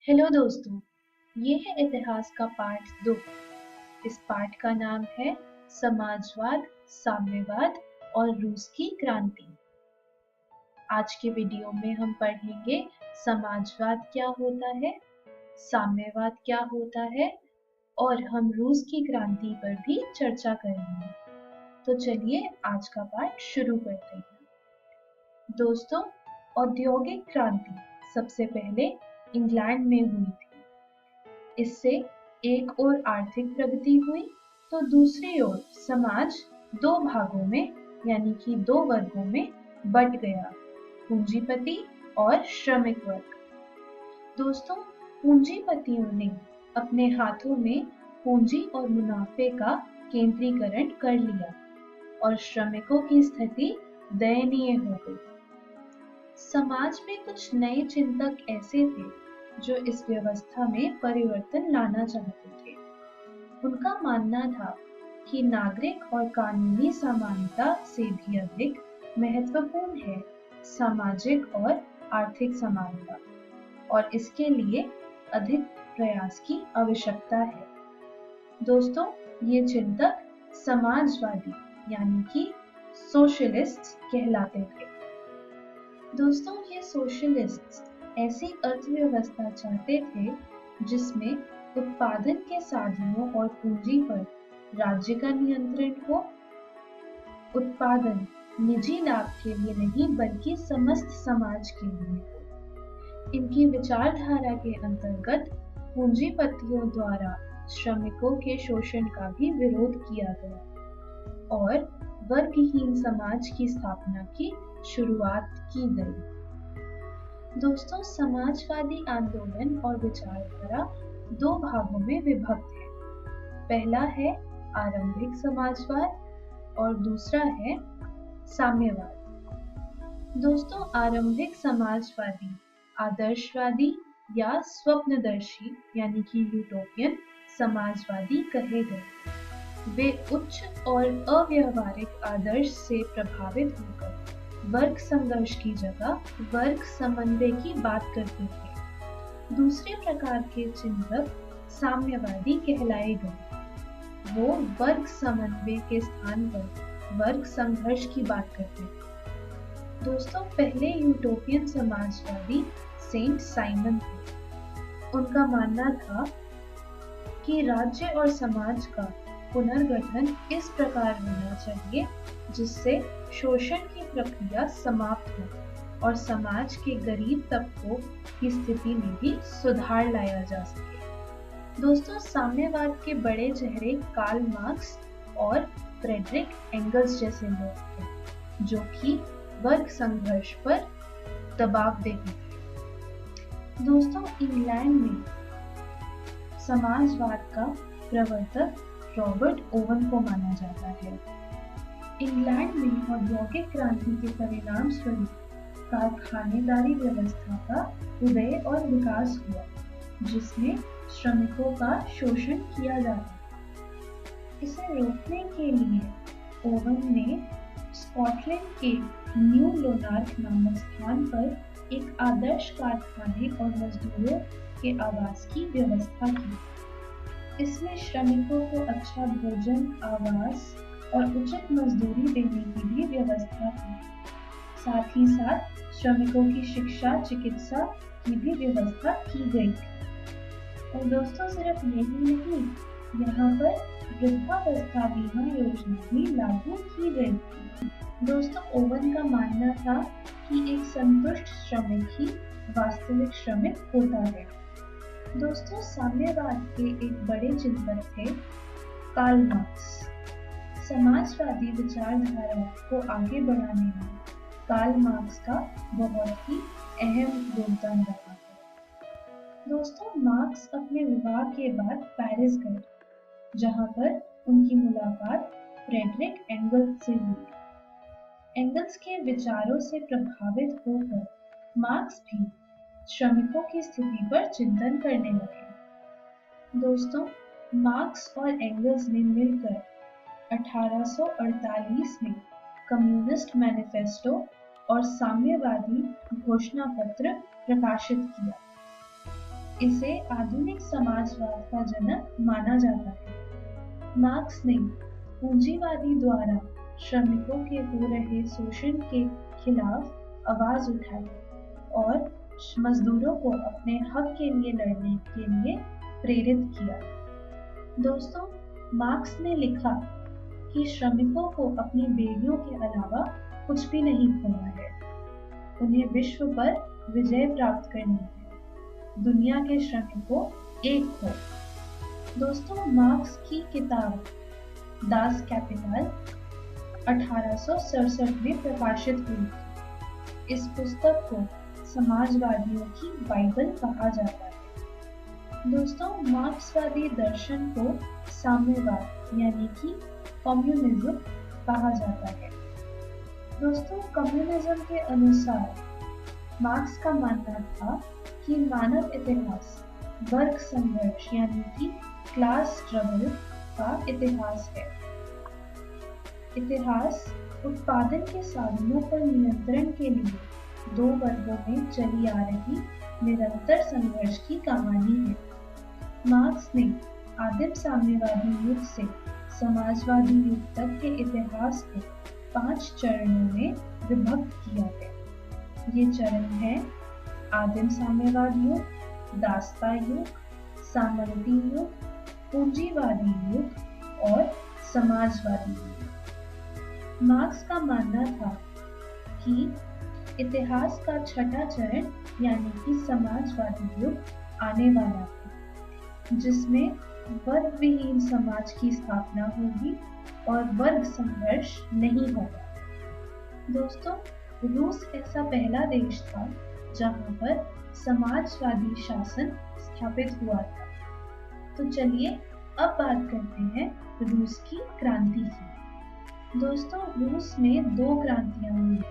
Hello दोस्तों, ये है इतिहास का पाठ 2। इस पाठ का नाम है समाजवाद, साम्यवाद और रूस की क्रांति। आज के वीडियो में हम पढ़ेंगे समाजवाद क्या होता है, साम्यवाद क्या होता है और हम रूस की क्रांति पर भी चर्चा करेंगे। तो चलिए आज का पाठ शुरू करते हैं। दोस्तों, औद्योगिक क्रांति सबसे पहले इंग्लैंड में हुई थी। इससे एक ओर आर्थिक प्रगति हुई तो दूसरी ओर समाज दो भागों में यानी कि दो वर्गों में बंट गया, पूंजीपति और श्रमिक वर्ग। दोस्तों, पूंजीपतियों ने अपने हाथों में पूंजी और मुनाफे का केंद्रीकरण कर लिया और श्रमिकों की स्थिति दयनीय हो गई। समाज में कुछ नए चिंतक ऐसे थे जो इस व्यवस्था में परिवर्तन लाना चाहते थे। उनका मानना था कि नागरिक और कानूनी समानता से भी अधिक महत्वपूर्ण है सामाजिक और आर्थिक समानता, और इसके लिए अधिक प्रयास की आवश्यकता है। दोस्तों, ये चिंतक समाजवादी यानी कि सोशलिस्ट कहलाते थे। दोस्तों, ये सोशलिस्ट ऐसी अर्थव्यवस्था चाहते थे जिसमें उत्पादन के साधनों और पूंजी पर राज्य का नियंत्रण हो। उत्पादन निजी लाभ के लिए नहीं बल्कि समस्त समाज के लिए हो। इनकी विचारधारा के अंतर्गत पूंजीपतियों द्वारा श्रमिकों के शोषण का भी विरोध किया गया और वर्गहीन समाज की स्थापना की शुरुआत की गई। दोस्तों, समाजवादी आंदोलन और विचारधारा दो भागों में विभक्त है। पहला है आरंभिक समाजवाद और दूसरा है साम्यवाद। दोस्तों, आरंभिक समाजवादी आदर्शवादी या स्वप्नदर्शी यानी कि यूटोपियन समाजवादी कहे गए। वे उच्च और अव्यावहारिक आदर्श से प्रभावित होकर वर्ग संघर्ष की जगह वर्ग समन्वय की बात करते थे। दूसरे प्रकार के चिंतक साम्यवादी कहलाए गए। वो वर्ग समन्वय के स्थान पर वर्ग संघर्ष की बात करते थे। दोस्तों, पहले यूटोपियन समाजवादी सेंट साइमन थे। उनका मानना था कि राज्य और समाज का पुनर्गठन इस प्रकार होना चाहिए जिससे शोषण की प्रक्रिया समाप्त हो और समाज के गरीब तबकों की स्थिति में भी सुधार लाया जा सके। दोस्तों, साम्यवाद के बड़े चेहरे कार्ल मार्क्स और फ्रेडरिक एंगल्स जैसे लोग थे जो कि वर्ग संघर्ष पर दबाव देते थे। दोस्तों, इंग्लैंड में समाजवाद का प्रवर्तक रॉबर्ट ओवन को माना जाता है। इंग्लैंड में औद्योगिक क्रांति के परिणाम स्वरूप कारखानेदारी व्यवस्था का उदय और विकास हुआ जिसमें श्रमिकों का शोषण किया जाता था। इसे रोकने के लिए ओवन ने स्कॉटलैंड के न्यू लोनार्क नामक स्थान पर एक आदर्श कारखाने और मजदूरों के आवास की व्यवस्था की। इसमें श्रमिकों को अच्छा भोजन, आवास और उचित मजदूरी देने की भी व्यवस्था थी। साथ ही साथ श्रमिकों की शिक्षा, चिकित्सा की भी व्यवस्था की गई थी। और दोस्तों, सिर्फ यही नहीं, यहाँ पर वृद्धावस्था बीमा योजना भी लागू की गई थी। दोस्तों, ओवन का मानना था कि एक संतुष्ट श्रमिक ही वास्तविक श्रमिक होता है। दोस्तों, साम्यवाद के एक बड़े चिंतक थे कार्ल मार्क्स। समाजवादी विचारधारा को आगे बढ़ाने में कार्ल मार्क्स का बहुत ही अहम योगदान रहा है। दोस्तों, मार्क्स अपने विवाह के बाद पेरिस गए जहां पर उनकी मुलाकात फ्रेडरिक एंगल्स से हुई। एंगल्स के विचारों से प्रभावित होकर मार्क्स भी श्रमिकों की स्थिति पर चिंतन करने लगे। दोस्तों, मार्क्स और एंगल्स ने मिलकर 1848 में कम्युनिस्ट मैनिफेस्टो और साम्यवादी घोषणा पत्र प्रकाशित किया। इसे आधुनिक समाजवाद का जनक माना जाता है। मार्क्स ने पूंजीवादी द्वारा श्रमिकों के हो रहे शोषण के खिलाफ आवाज उठाई और मजदूरों को अपने हक के लिए लड़ने के लिए प्रेरित किया। दोस्तों, मार्क्स ने लिखा कि श्रमिकों को अपनी बेड़ियों के अलावा कुछ भी नहीं खोना है। उन्हें विश्व पर विजय प्राप्त करनी है। दुनिया के श्रमिकों एक हो। दोस्तों, मार्क्स की किताब दास कैपिटल 1867 में प्रकाशित हुई थी। इस पुस्तक को समाजवादियों की बाइबल कहा जाता है। दोस्तों, मार्क्सवादी दर्शन को साम्यवाद यानी कि कम्युनिज्म कहा जाता है। दोस्तों, कम्युनिज्म के अनुसार मार्क्स का मानना था कि मानव इतिहास वर्ग संघर्ष यानी कि क्लास स्ट्रगल का इतिहास है। इतिहास उत्पादन के साधनों पर नियंत्रण के लिए दो वर्गों में चली आ रही निरंतर संघर्ष की कहानी है। मार्क्स ने आदिम साम्यवादी युग से समाजवादी युग तक के इतिहास को 5 चरणों में विभक्त किया है। ये चरण हैं आदिम साम्यवाद युग, दासता युग, सामंती युग, पूंजीवादी युग और समाजवादी युग। मार्क्स का मानना था कि इतिहास का छठा चरण यानी कि समाजवादी युग आने वाला है, जिसमें वर्ग विहीन समाज की स्थापना होगी और वर्ग संघर्ष नहीं होगा। दोस्तों, रूस ऐसा पहला देश था जहां पर समाजवादी शासन स्थापित हुआ था। तो चलिए अब बात करते हैं रूस की क्रांति की। दोस्तों, रूस में 2 क्रांतियां हुई थी।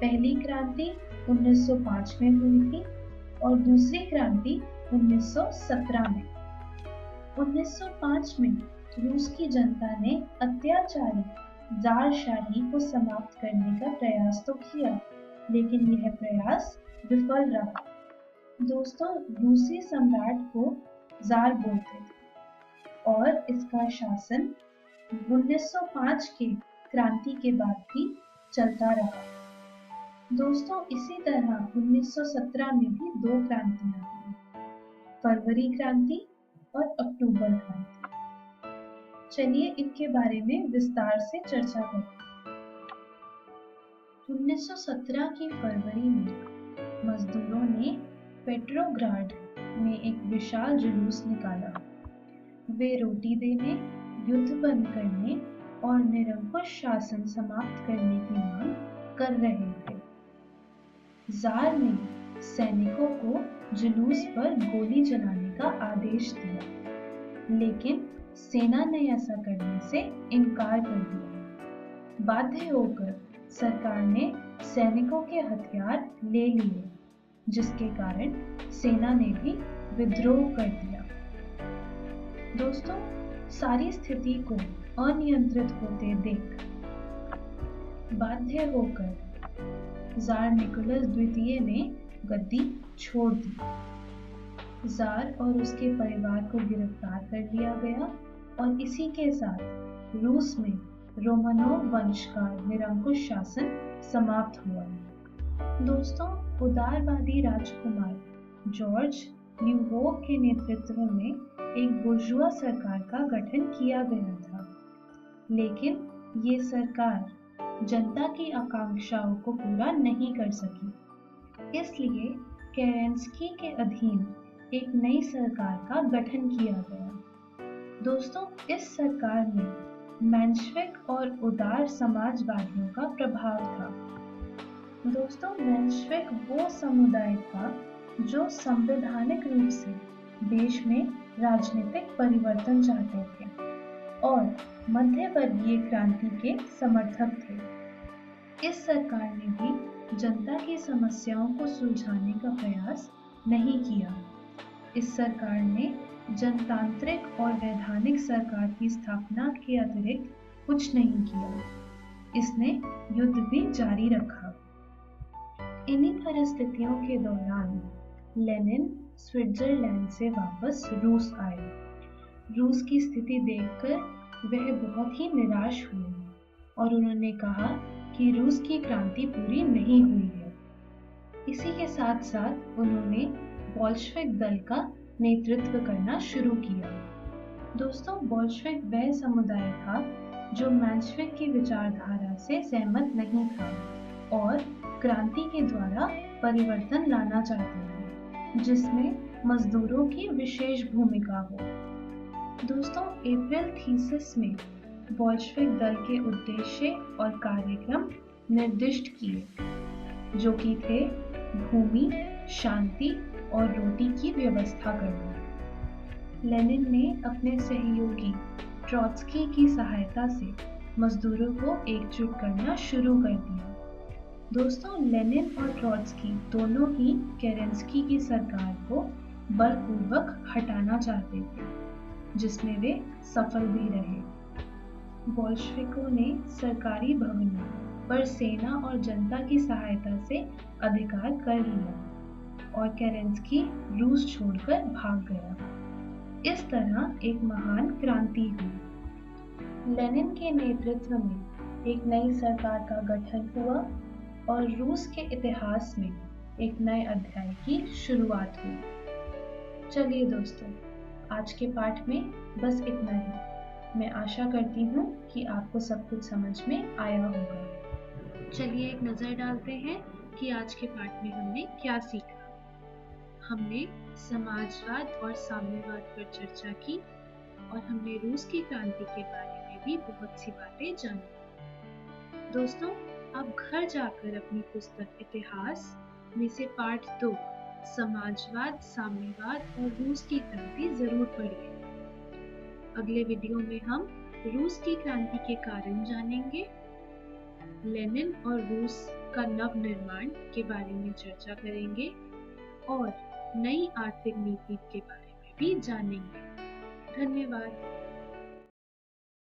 पहली क्रांति 1905 में हुई थी और दूसरी क्रांति 1917 में। 1905 में रूस की जनता ने अत्याचारी ज़ारशाही को समाप्त करने का प्रयास तो किया, लेकिन यह प्रयास विफल रहा। दोस्तों, रूसी सम्राट को ज़ार बोलते थे और इसका शासन 1905 के क्रांति के बाद भी चलता रहा। दोस्तों, इसी तरह 1917 में भी 2 क्रांतियां हुई, फरवरी क्रांति और अक्टूबर क्रांति। चलिए इनके बारे में विस्तार से चर्चा करते हैं। 1917 की फरवरी में मजदूरों ने पेट्रोग्राड में एक विशाल जुलूस निकाला। वे रोटी देने, युद्ध बंद करने और निरंकुश शासन समाप्त करने की मांग कर रहे थे। ज़ार ने सैनिकों को जुलूस पर गोली चलाने का आदेश दिया, लेकिन सेना ने ऐसा करने से इनकार कर दिया। बाध्य होकर सरकार ने सैनिकों के हथियार ले लिए, जिसके कारण सेना ने भी विद्रोह कर दिया। दोस्तों, सारी स्थिति को अनियंत्रित होते देख बाध्य होकर ज़ार निकोलस द्वितीय ने गद्दी छोड़ दी। ज़ार और उसके परिवार को गिरफ्तार कर लिया गया और इसी के साथ रूस में रोमानोव वंश का निरंकुश शासन समाप्त हुआ। दोस्तों, उदारवादी राजकुमार जॉर्ज ल्यूवोक के नेतृत्व में एक बुर्जुआ सरकार का गठन किया गया था, लेकिन ये सरकार जनता की आकांक्षाओं को पूरा नहीं कर सकी। इसलिए केरेंस्की के अधीन एक नई सरकार का गठन किया गया। दोस्तों, इस सरकार में मेंशविक और उदार समाजवादियों का प्रभाव था। दोस्तों, मेंशविक वो समुदाय था जो संवैधानिक रूप से देश में राजनीतिक परिवर्तन चाहते थे और मध्यवर्गीय क्रांति के समर्थक थे। इस सरकार ने भी जनता की समस्याओं को सुलझाने का प्रयास नहीं किया। इस सरकार ने जनतांत्रिक और वैधानिक सरकार की स्थापना के अतिरिक्त कुछ नहीं किया। इसने युद्ध भी जारी रखा। इन्हीं परिस्थितियों के दौरान लेनिन स्विट्जरलैंड से वापस रूस आए। रूस की स्थिति देखकर वह बहुत ही निराश हुए और उन्होंने कहा कि रूस की क्रांति पूरी नहीं हुई है। इसी के साथ साथ उन्होंने बोल्शेविक दल का नेतृत्व करना शुरू किया। दोस्तों, बोल्शेविक वह समुदाय था जो मेंशेविक की विचारधारा से सहमत नहीं था और क्रांति के द्वारा परिवर्तन लाना चाहते थे, जिसमें मजदूरों की विशेष भूमिका हो। दोस्तों, अप्रैल थीसिस में बोल्शेविक दल के उद्देश्य और कार्यक्रम निर्दिष्ट किए, जो कि थे भूमि, शांति और रोटी की व्यवस्था करना। लेनिन ने अपने सहयोगी ट्रॉट्स्की की सहायता से मजदूरों को एकजुट करना शुरू कर दिया। दोस्तों, लेनिन और ट्रॉट्स्की दोनों ही केरेंस्की की सरकार को बलपूर्वक हटाना चाहते थे, जिसमें वे सफल भी रहे। बोल्शेविकों ने सरकारी भवनों पर सेना और जनता की सहायता से अधिकार कर लिया और केरेंस्की रूस छोड़कर भाग गया। इस तरह एक महान क्रांति हुई। लेनिन के नेतृत्व में एक नई सरकार का गठन हुआ और रूस के इतिहास में एक नए अध्याय की शुरुआत हुई। चलिए दोस्तों, आज के पाठ में बस इतना ही। मैं आशा करती हूँ कि आपको सब कुछ समझ में आया होगा। चलिए एक नज़र डालते हैं कि आज के पाठ में हमने क्या सीखा। हमने समाजवाद और साम्यवाद पर चर्चा की और हमने रूस की क्रांति के बारे में भी बहुत सी बातें जानी। दोस्तों, आप घर जाकर अपनी पुस्तक इतिहास में से पाठ 2 समाजवाद, साम्यवाद और रूस की क्रांति जरूर पढ़िए। अगले वीडियो में हम रूस की क्रांति के कारण जानेंगे, लेनिन और रूस का नव निर्माण के बारे में चर्चा करेंगे और नई आर्थिक नीति के बारे में भी जानेंगे। धन्यवाद।